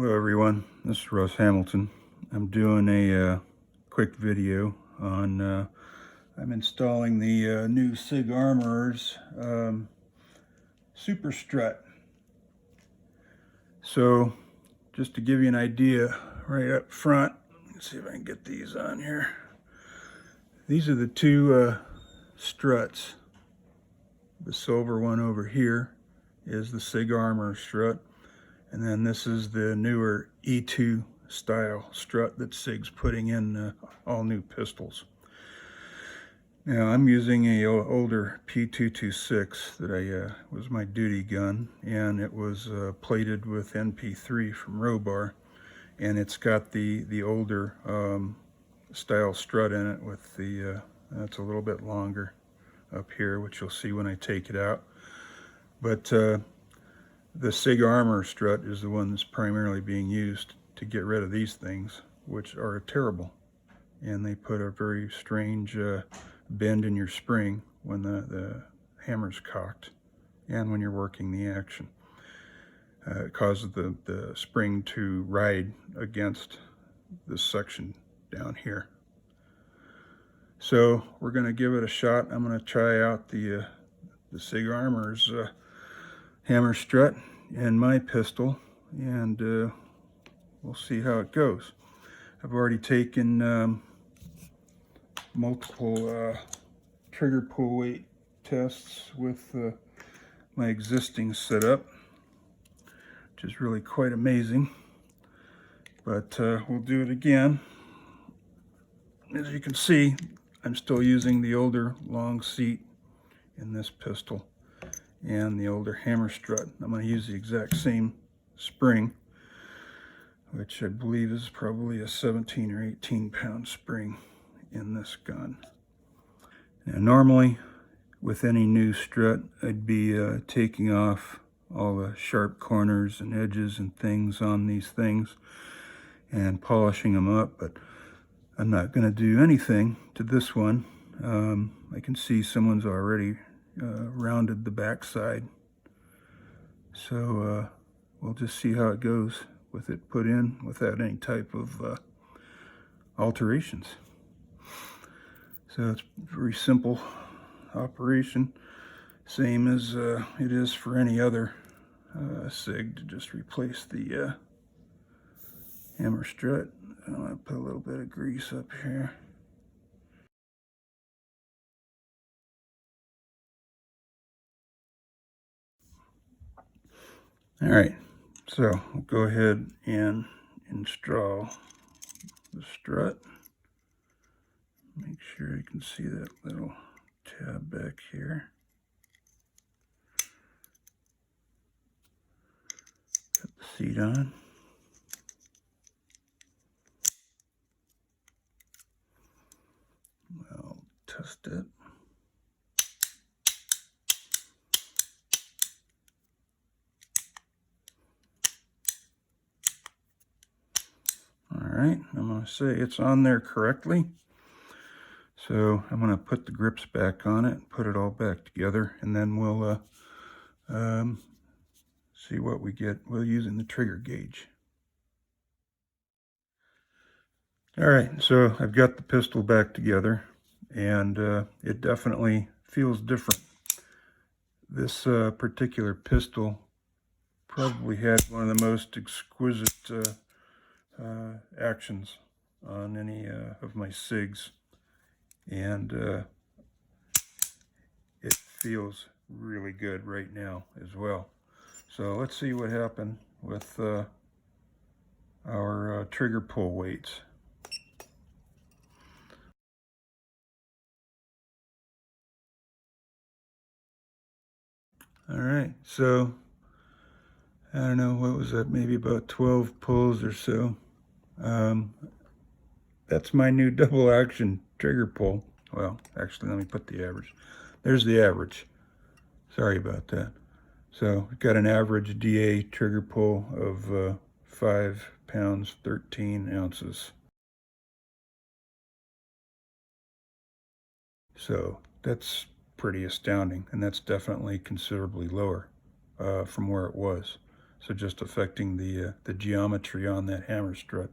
Hello everyone, this is Russ Hamilton. I'm doing a quick video on, I'm installing the new SIG Armorer's Super Strut. So just to give you an idea right up front, let's see if I can get these on here. These are the two struts. The silver one over here is the SIG Armor strut. And then this is the newer E2 style strut that SIG's putting in all new pistols. Now I'm using a older P226 that was my duty gun, and it was plated with NP3 from Robar, and it's got the older style strut in it with the that's a little bit longer up here, which you'll see when I take it out. But the SIG Armor strut is the one that's primarily being used to get rid of these things, which are terrible. And they put a very strange bend in your spring when the hammer's cocked and when you're working the action. It causes the spring to ride against this section down here. So we're going to give it a shot. I'm going to try out the SIG Armor's hammer strut in my pistol, and we'll see how it goes. I've already taken multiple trigger pull weight tests with my existing setup, which is really quite amazing. But we'll do it again. As you can see, I'm still using the older long seat in this pistol and the older hammer strut. I'm going to use the exact same spring, which I believe is probably a 17 or 18 pound spring in this gun. Now normally with any new strut I'd be taking off all the sharp corners and edges and things on these things and polishing them up, but I'm not going to do anything to this one. I can see someone's already rounded the backside, so we'll just see how it goes with it put in without any type of alterations. So it's a very simple operation, same as it is for any other SIG, to just replace the hammer strut. I'm going to put a little bit of grease up here. All right, so we'll go ahead and install the strut. Make sure you can see that little tab back here. Put the seat on. I'll test it. All right, I'm going to say it's on there correctly. So I'm going to put the grips back on it, put it all back together, and then we'll see what we get. We'll using the trigger gauge. All right, so I've got the pistol back together, and it definitely feels different. This particular pistol probably had one of the most exquisite actions on any of my SIGs, and it feels really good right now as well. So let's see what happened with our trigger pull weights. All right, so I don't know, what was that, maybe about 12 pulls or so. That's my new double action trigger pull. Well, actually, let me put the average. There's the average. Sorry about that. So we've got an average DA trigger pull of 5 pounds, 13 ounces. So that's pretty astounding, and that's definitely considerably lower from where it was. So just affecting the geometry on that hammer strut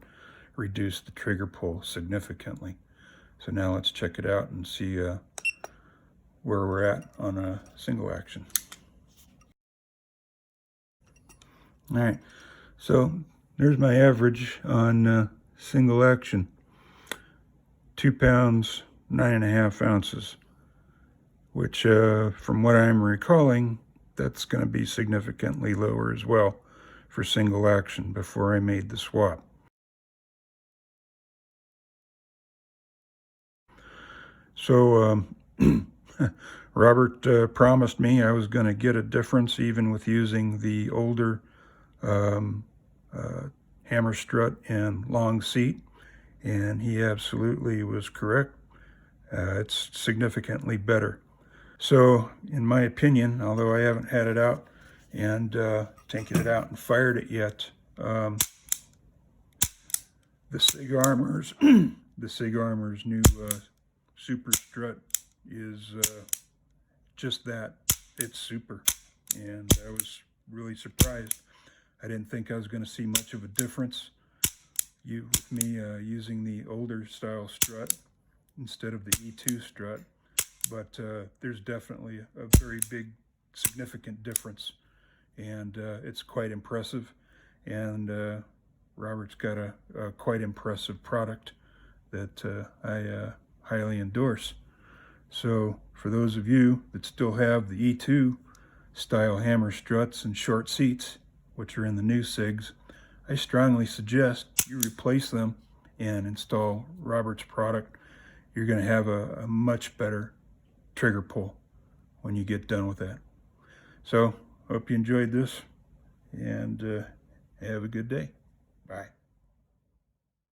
reduced the trigger pull significantly. So now let's check it out and see where we're at on a single action. All right, so there's my average on single action. 2 pounds, 9.5 ounces, which from what I'm recalling, that's going to be significantly lower as well for single action before I made the swap. So Robert promised me I was going to get a difference even with using the older hammer strut and long seat, and he absolutely was correct. It's significantly better. So in my opinion, although I haven't had it out and taken it out and fired it yet, the Sig Armor's the Sig Armor's new super strut is just that. It's super, and I was really surprised. I didn't think I was going to see much of a difference with me using the older style strut instead of the E2 strut, but there's definitely a very big significant difference, and it's quite impressive, and Robert's got a quite impressive product that I highly endorse. So for those of you that still have the E2 style hammer struts and short seats, which are in the new SIGs, I strongly suggest you replace them and install Robert's product. You're going to have a much better trigger pull when you get done with that. So hope you enjoyed this, and have a good day. Bye.